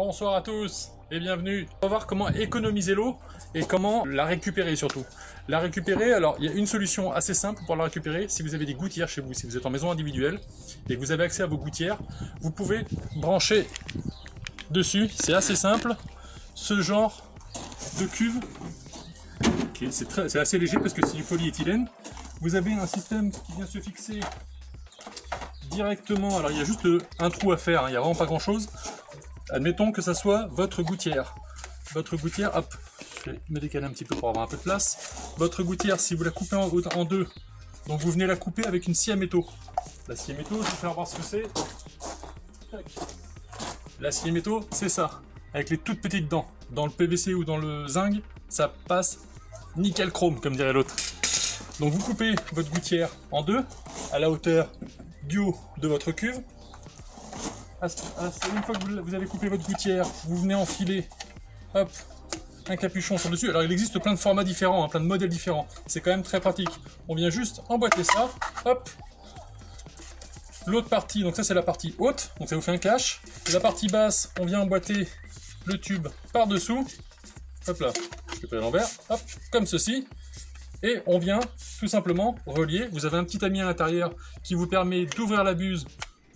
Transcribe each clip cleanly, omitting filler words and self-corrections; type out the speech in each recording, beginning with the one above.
Bonsoir à tous et bienvenue. On va voir comment économiser l'eau et comment la récupérer surtout. La récupérer, alors il y a une solution assez simple pour la récupérer. Si vous avez des gouttières chez vous, si vous êtes en maison individuelle et que vous avez accès à vos gouttières, vous pouvez brancher dessus, c'est assez simple, ce genre de cuve. Okay, c'est assez léger parce que c'est du polyéthylène. Vous avez un système qui vient se fixer directement, alors il y a juste un trou à faire, il n'y a vraiment pas grand chose. Admettons que ça soit votre gouttière. Votre gouttière, hop, je vais me décaler un petit peu pour avoir un peu de place. Votre gouttière, si vous la coupez en deux, donc vous venez la couper avec une scie à métaux. La scie à métaux, je vais faire voir ce que c'est. La scie à métaux, c'est ça, avec les toutes petites dents. Dans le PVC ou dans le zinc, ça passe nickel chrome, comme dirait l'autre. Donc vous coupez votre gouttière en deux, à la hauteur du haut de votre cuve. Une fois que vous avez coupé votre gouttière, vous venez enfiler, hop, un capuchon sur dessus. Alors il existe plein de formats différents, plein de modèles différents. C'est quand même très pratique. On vient juste emboîter ça, hop. L'autre partie, donc ça c'est la partie haute, donc ça vous fait un cache. Et la partie basse, on vient emboîter le tube par-dessous. Hop là, je vais à l'envers, hop, comme ceci. Et on vient tout simplement relier. Vous avez un petit tamis à l'intérieur qui vous permet d'ouvrir la buse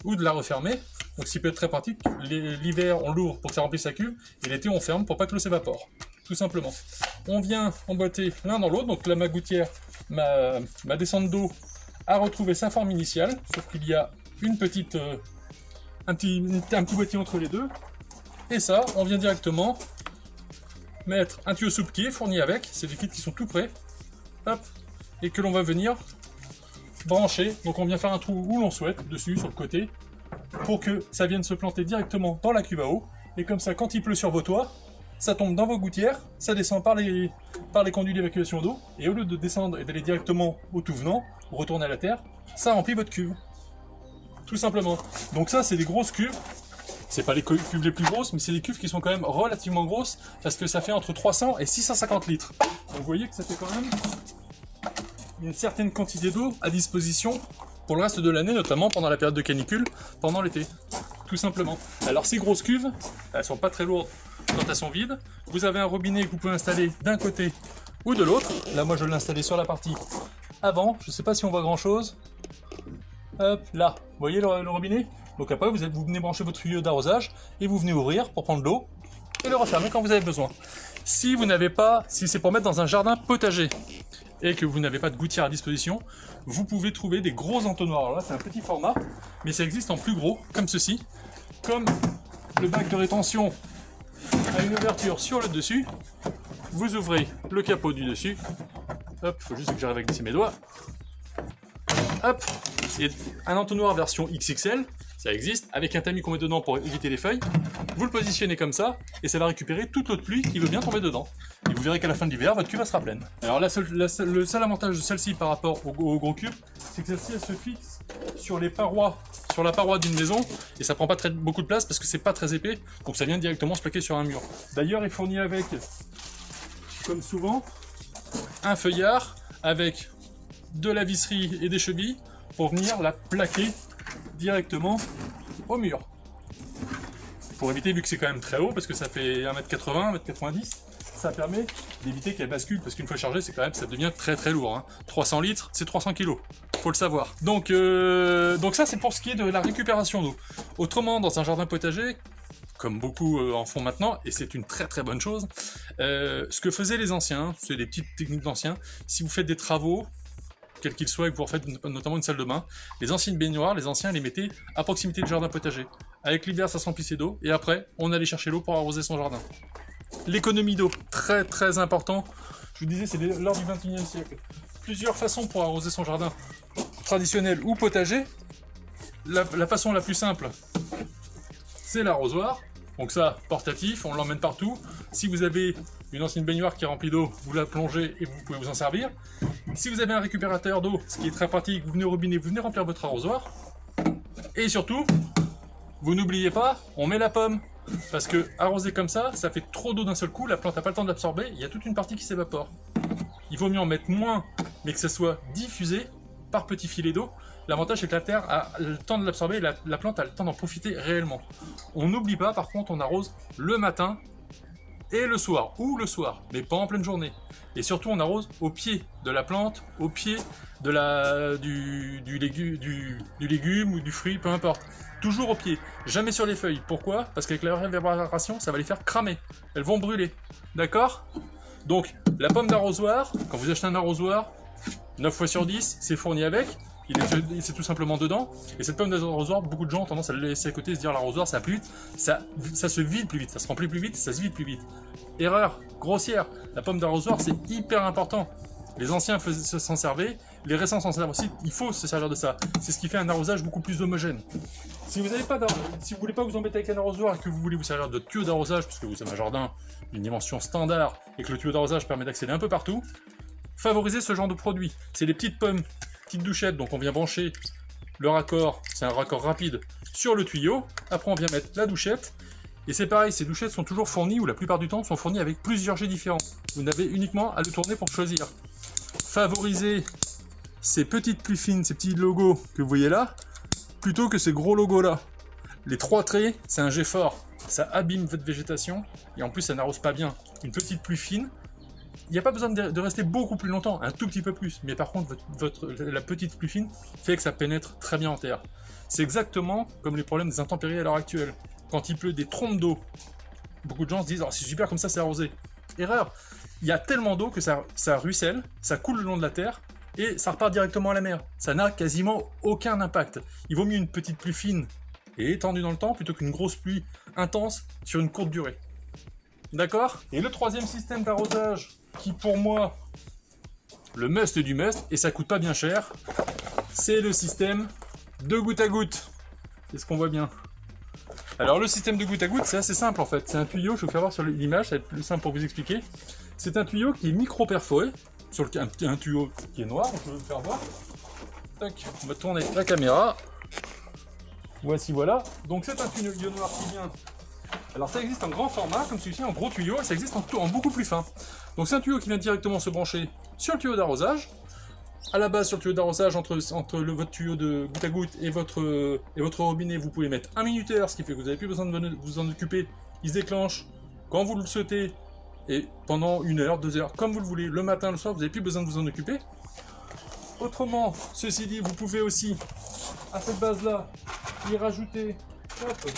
ou de la refermer. Donc ce qui peut être très pratique, l'hiver on l'ouvre pour que ça remplisse sa cuve, et l'été on ferme pour pas que l'eau s'évapore, tout simplement. On vient emboîter l'un dans l'autre, donc là ma gouttière, ma descente d'eau a retrouvé sa forme initiale, sauf qu'il y a une petite, un petit boîtier entre les deux, et ça, on vient directement mettre un tuyau souple qui est fourni avec, c'est des kits qui sont tout prêts, hop, et que l'on va venir brancher, donc on vient faire un trou où l'on souhaite, dessus, sur le côté, pour que ça vienne se planter directement dans la cuve à eau, et comme ça, quand il pleut sur vos toits, ça tombe dans vos gouttières, ça descend par les conduits d'évacuation d'eau, et au lieu de descendre et d'aller directement au tout venant, ou retourner à la terre, ça remplit votre cuve. Tout simplement. Donc ça, c'est des grosses cuves, c'est pas les cuves les plus grosses, mais c'est des cuves qui sont quand même relativement grosses, parce que ça fait entre 300 et 650 litres. Donc vous voyez que ça fait quand même une certaine quantité d'eau à disposition pour le reste de l'année, notamment pendant la période de canicule, pendant l'été, tout simplement. Alors ces grosses cuves, elles sont pas très lourdes quand elles sont vides. Vous avez un robinet que vous pouvez installer d'un côté ou de l'autre. Là moi je l'ai installé sur la partie avant, je sais pas si on voit grand chose. Hop, là, vous voyez le robinet? Donc après vous venez brancher votre tuyau d'arrosage et vous venez ouvrir pour prendre l'eau et le refermer quand vous avez besoin. Si vous n'avez pas, si c'est pour mettre dans un jardin potager, et que vous n'avez pas de gouttière à disposition, vous pouvez trouver des gros entonnoirs. Alors là, c'est un petit format, mais ça existe en plus gros, comme ceci. Comme le bac de rétention a une ouverture sur le dessus, vous ouvrez le capot du dessus. Hop, il faut juste que j'arrive à glisser mes doigts. Hop, et un entonnoir version XXL, ça existe, avec un tamis qu'on met dedans pour éviter les feuilles. Vous le positionnez comme ça, et ça va récupérer toute l'eau de pluie qui veut bien tomber dedans. Et vous verrez qu'à la fin de l'hiver, votre cuve sera pleine. Alors le seul avantage de celle-ci par rapport au gros cube, c'est que celle-ci elle se fixe sur les parois, sur la paroi d'une maison, et ça prend pas beaucoup de place parce que c'est pas très épais, donc ça vient directement se plaquer sur un mur. D'ailleurs, il fournit avec, comme souvent, un feuillard avec de la visserie et des chevilles pour venir la plaquer directement au mur. Pour éviter, vu que c'est quand même très haut, parce que ça fait 1m80, 1m90, ça permet d'éviter qu'elle bascule, parce qu'une fois chargée, c'est quand même, ça devient très très lourd. Hein. 300 litres, c'est 300 kg, faut le savoir. Donc ça, c'est pour ce qui est de la récupération d'eau. Autrement, dans un jardin potager, comme beaucoup en font maintenant, et c'est une très très bonne chose, ce que faisaient les anciens, c'est des petites techniques d'anciens, si vous faites des travaux, quel qu'il soit, et que vous refaites notamment une salle de bain, les anciennes baignoires, les anciens les mettaient à proximité du jardin potager. Avec l'hiver, ça se remplissait d'eau, et après, on allait chercher l'eau pour arroser son jardin. L'économie d'eau, très très important. Je vous disais, c'est l'heure du 21e siècle. Plusieurs façons pour arroser son jardin, traditionnel ou potager. La façon la plus simple, c'est l'arrosoir. Donc ça, portatif, on l'emmène partout. Si vous avez une ancienne baignoire qui est remplie d'eau, vous la plongez et vous pouvez vous en servir. Si vous avez un récupérateur d'eau, ce qui est très pratique, vous venez au robinet, vous venez remplir votre arrosoir. Et surtout, vous n'oubliez pas, on met la pomme. Parce que arroser comme ça fait trop d'eau d'un seul coup, la plante n'a pas le temps de l'absorber, il y a toute une partie qui s'évapore. Il vaut mieux en mettre moins, mais que ça soit diffusé par petits filets d'eau, L'avantage, c'est que la terre a le temps de l'absorber et la plante a le temps d'en profiter réellement. On n'oublie pas, par contre, on arrose le matin et le soir, ou le soir, mais pas en pleine journée. Et surtout, on arrose au pied de la plante, au pied de du légume ou du fruit, peu importe. Toujours au pied, jamais sur les feuilles. Pourquoi? Parce qu'avec la réverbération, ça va les faire cramer. Elles vont brûler. D'accord? Donc, la pomme d'arrosoir, quand vous achetez un arrosoir, 9 fois sur 10, c'est fourni avec. C'est tout simplement dedans. Et cette pomme d'arrosoir, beaucoup de gens ont tendance à le laisser à côté et se dire l'arrosoir ça va plus vite, ça se vide plus vite, ça se remplit plus vite, ça se vide plus vite. Erreur grossière, la pomme d'arrosoir c'est hyper important. Les anciens s'en servaient, les récents s'en servent aussi, il faut se servir de ça. C'est ce qui fait un arrosage beaucoup plus homogène. Si vous voulez pas vous embêter avec un arrosoir et que vous voulez vous servir de tuyau d'arrosage, parce que vous avez un jardin d'une dimension standard et que le tuyau d'arrosage permet d'accéder un peu partout, favorisez ce genre de produit. C'est des petites pommes, petites douchettes, donc on vient brancher le raccord, c'est un raccord rapide, sur le tuyau. Après on vient mettre la douchette. Et c'est pareil, ces douchettes sont toujours fournies, ou la plupart du temps, sont fournies avec plusieurs jets différents. Vous n'avez uniquement à le tourner pour choisir. Favorisez ces petites plus fines, ces petits logos que vous voyez là, plutôt que ces gros logos là. Les 3 traits, c'est un jet fort. Ça abîme votre végétation, et en plus ça n'arrose pas bien. Une petite plus fine, il n'y a pas besoin de rester beaucoup plus longtemps, un tout petit peu plus. Mais par contre, la petite plus fine fait que ça pénètre très bien en terre. C'est exactement comme les problèmes des intempéries à l'heure actuelle. Quand il pleut des trompes d'eau, beaucoup de gens se disent oh, c'est super comme ça c'est arrosé. Erreur, il y a tellement d'eau que ça ruisselle, ça coule le long de la terre et ça repart directement à la mer. Ça n'a quasiment aucun impact. Il vaut mieux une petite pluie fine et étendue dans le temps plutôt qu'une grosse pluie intense sur une courte durée. D'accord? Et le troisième système d'arrosage qui pour moi le must du must et ça coûte pas bien cher, c'est le système de goutte à goutte. C'est ce qu'on voit bien. Alors le système de goutte à goutte c'est assez simple en fait, c'est un tuyau, je vais vous faire voir sur l'image, ça va être plus simple pour vous expliquer. C'est un tuyau qui est micro-perforé, sur un tuyau qui est noir, je vais vous faire voir. Tac, on va tourner la caméra. Voici voilà, donc c'est un tuyau noir qui vient. Alors ça existe en grand format, comme celui-ci, en gros tuyau, et ça existe en beaucoup plus fin. Donc c'est un tuyau qui vient directement se brancher sur le tuyau d'arrosage. À la base, sur le tuyau d'arrosage, entre votre tuyau de goutte à goutte et votre robinet, vous pouvez mettre un minuteur, ce qui fait que vous n'avez plus besoin de vous en occuper. Il se déclenche quand vous le souhaitez, et pendant 1 heure, 2 heures, comme vous le voulez, le matin, le soir, vous n'avez plus besoin de vous en occuper. Autrement, ceci dit, vous pouvez aussi, à cette base-là, y rajouter, hop,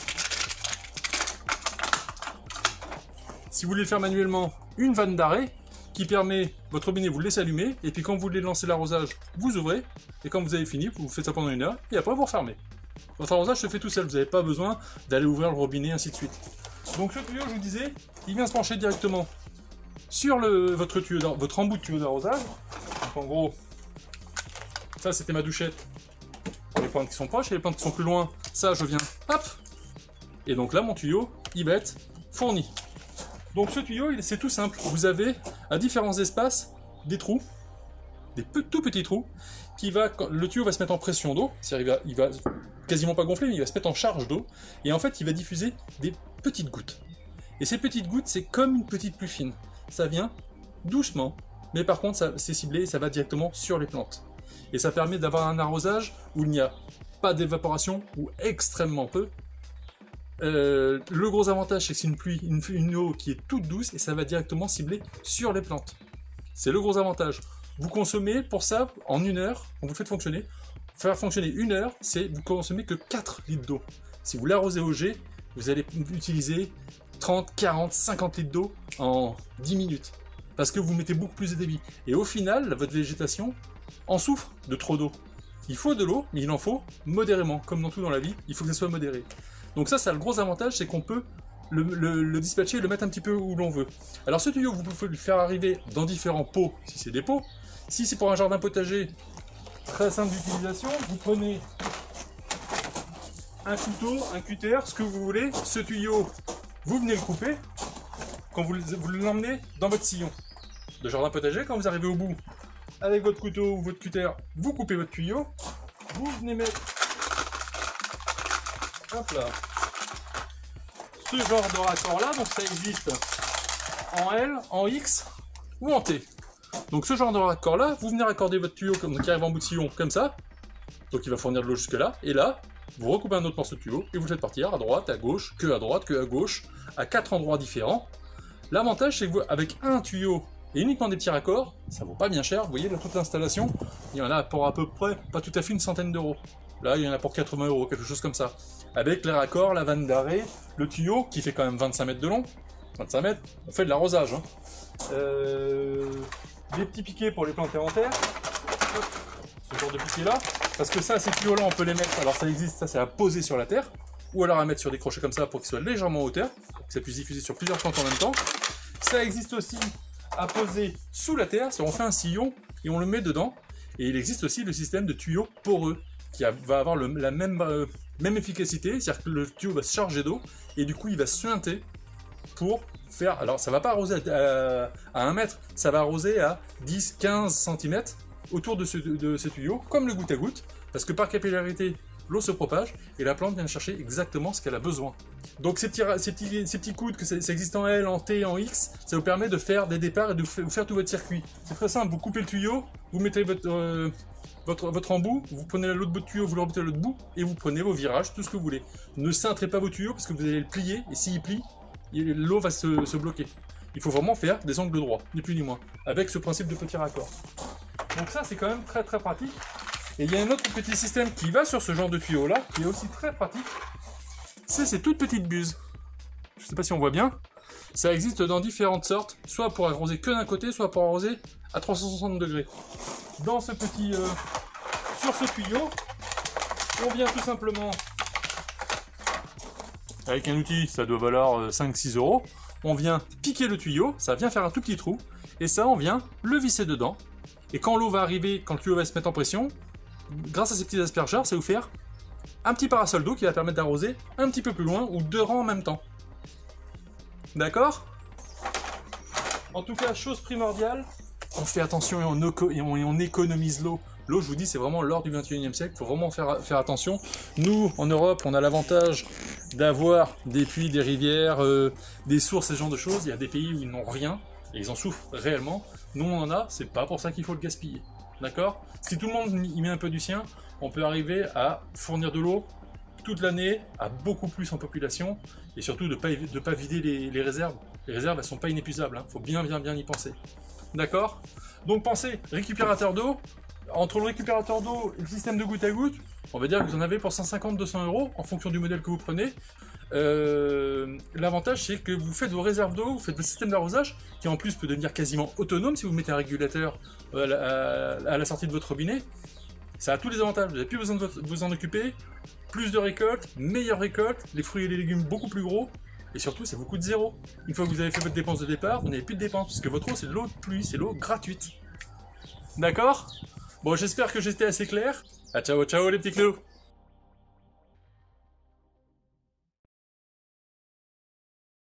si vous voulez le faire manuellement, une vanne d'arrêt, qui permet, votre robinet, vous le laissez allumer, et puis quand vous voulez lancer l'arrosage, vous ouvrez, et quand vous avez fini, vous faites ça pendant 1 heure, et après vous refermez. Votre arrosage se fait tout seul, vous n'avez pas besoin d'aller ouvrir le robinet, ainsi de suite. Donc ce tuyau, je vous disais, il vient se pencher directement sur votre embout de tuyau d'arrosage. Donc en gros, ça c'était ma douchette pour les plantes qui sont proches, et les plantes qui sont plus loin, ça je viens, hop, et donc là mon tuyau, il va être fourni. Donc ce tuyau, c'est tout simple. Vous avez à différents espaces des trous, des tout petits trous, le tuyau va se mettre en pression d'eau, c'est-à-dire il va quasiment pas gonfler, mais il va se mettre en charge d'eau, et en fait il va diffuser des petites gouttes. Et ces petites gouttes, c'est comme une petite pluie fine. Ça vient doucement, mais par contre c'est ciblé et ça va directement sur les plantes. Et ça permet d'avoir un arrosage où il n'y a pas d'évaporation, ou extrêmement peu. Le gros avantage c'est que c'est une pluie, une eau qui est toute douce et ça va directement cibler sur les plantes. C'est le gros avantage. Vous consommez pour ça en 1 heure, quand vous le faites fonctionner, faire fonctionner 1 heure, c'est vous consommez que 4 litres d'eau. Si vous l'arrosez au jet, vous allez utiliser 30, 40, 50 litres d'eau en 10 minutes. Parce que vous mettez beaucoup plus de débit. Et au final, votre végétation en souffre de trop d'eau. Il faut de l'eau, mais il en faut modérément. Comme dans tout dans la vie, il faut que ça soit modéré. Donc ça a le gros avantage, c'est qu'on peut le dispatcher et le mettre un petit peu où l'on veut. Alors ce tuyau, vous pouvez le faire arriver dans différents pots, si c'est des pots. Si c'est pour un jardin potager, très simple d'utilisation, vous prenez un couteau, un cutter, ce que vous voulez. Ce tuyau, vous venez le couper quand vous l'emmenez dans votre sillon de jardin potager. Quand vous arrivez au bout, avec votre couteau ou votre cutter, vous coupez votre tuyau. Vous venez mettre... Hop là. Ce genre de raccord là, donc ça existe en L, en X ou en T. Donc ce genre de raccord là, vous venez raccorder votre tuyau qui arrive en bout de sillon comme ça. Donc il va fournir de l'eau jusque là, et là, vous recoupez un autre morceau de tuyau, et vous le faites partir à droite, à gauche, que à gauche, à 4 endroits différents. L'avantage, c'est que vous, avec un tuyau, et uniquement des petits raccords, ça vaut pas bien cher, vous voyez, là, toute l'installation, il y en a pour à peu près, pas tout à fait une centaine d'euros. Là, il y en a pour 80 euros, quelque chose comme ça. Avec les raccords, la vanne d'arrêt, le tuyau, qui fait quand même 25 mètres de long, 25 mètres, on fait de l'arrosage. Hein. Des petits piquets pour les planter en terre, ce genre de piquets-là, parce que ça, ces tuyaux-là, on peut les mettre, alors ça existe, ça c'est à poser sur la terre, ou alors à mettre sur des crochets comme ça pour qu'ils soient légèrement en hauteur, pour que ça puisse diffuser sur plusieurs plantes en même temps. Ça existe aussi à poser sous la terre, si on fait un sillon et on le met dedans. Et il existe aussi le système de tuyaux poreux, qui va avoir la même efficacité, c'est-à-dire que le tuyau va se charger d'eau, et du coup il va suinter pour faire... Alors ça va pas arroser à 1 mètre, ça va arroser à 10-15 cm autour de ce tuyau, comme le goutte à goutte, parce que par capillarité, l'eau se propage, et la plante vient chercher exactement ce qu'elle a besoin. Donc ces petits coudes, que ça existe en L, en T, en X, ça vous permet de faire des départs et de vous faire tout votre circuit. C'est très simple, vous coupez le tuyau, vous mettez votre embout, vous prenez l'autre bout de tuyau, vous le remettez à l'autre bout, et vous prenez vos virages, tout ce que vous voulez. Ne cintrez pas vos tuyaux, parce que vous allez le plier, et s'il plie, l'eau va se bloquer. Il faut vraiment faire des angles droits, ni plus ni moins, avec ce principe de petit raccord. Donc ça, c'est quand même très très pratique. Et il y a un autre petit système qui va sur ce genre de tuyau là, qui est aussi très pratique. C'est ces toutes petites buses. Je ne sais pas si on voit bien. Ça existe dans différentes sortes, soit pour arroser que d'un côté, soit pour arroser à 360 degrés. Dans ce petit... sur ce tuyau, on vient tout simplement... Avec un outil, ça doit valoir 5-6 euros. On vient piquer le tuyau, ça vient faire un tout petit trou. Et ça, on vient le visser dedans. Et quand l'eau va arriver, quand le tuyau va se mettre en pression, grâce à ces petits aspergeurs, ça va vous faire un petit parasol d'eau qui va permettre d'arroser un petit peu plus loin ou 2 rangs en même temps. D'accord? En tout cas, chose primordiale, on fait attention et on économise l'eau. L'eau, je vous dis, c'est vraiment l'or du 21e siècle, il faut vraiment faire attention. Nous, en Europe, on a l'avantage d'avoir des puits, des rivières, des sources, ce genre de choses. Il y a des pays où ils n'ont rien, et ils en souffrent réellement. Nous, on en a, c'est pas pour ça qu'il faut le gaspiller. D'accord? Si tout le monde y met un peu du sien, on peut arriver à fournir de l'eau toute l'année, à beaucoup plus en population, et surtout de pas vider les réserves. Les réserves, elles sont pas inépuisables, hein. Faut bien y penser. D'accord? Donc pensez, récupérateur d'eau, entre le récupérateur d'eau et le système de goutte à goutte, on va dire que vous en avez pour 150-200 euros, en fonction du modèle que vous prenez. L'avantage, c'est que vous faites vos réserves d'eau, vous faites votre système d'arrosage, qui en plus peut devenir quasiment autonome si vous mettez un régulateur à la sortie de votre robinet. Ça a tous les avantages, vous n'avez plus besoin de vous en occuper, plus de récolte, meilleure récolte, les fruits et les légumes beaucoup plus gros, et surtout ça vous coûte zéro. Une fois que vous avez fait votre dépense de départ, vous n'avez plus de dépenses, parce que votre eau c'est de l'eau de pluie, c'est l'eau gratuite. D'accord? Bon, j'espère que j'étais assez clair. Ah, ciao ciao les petits clous.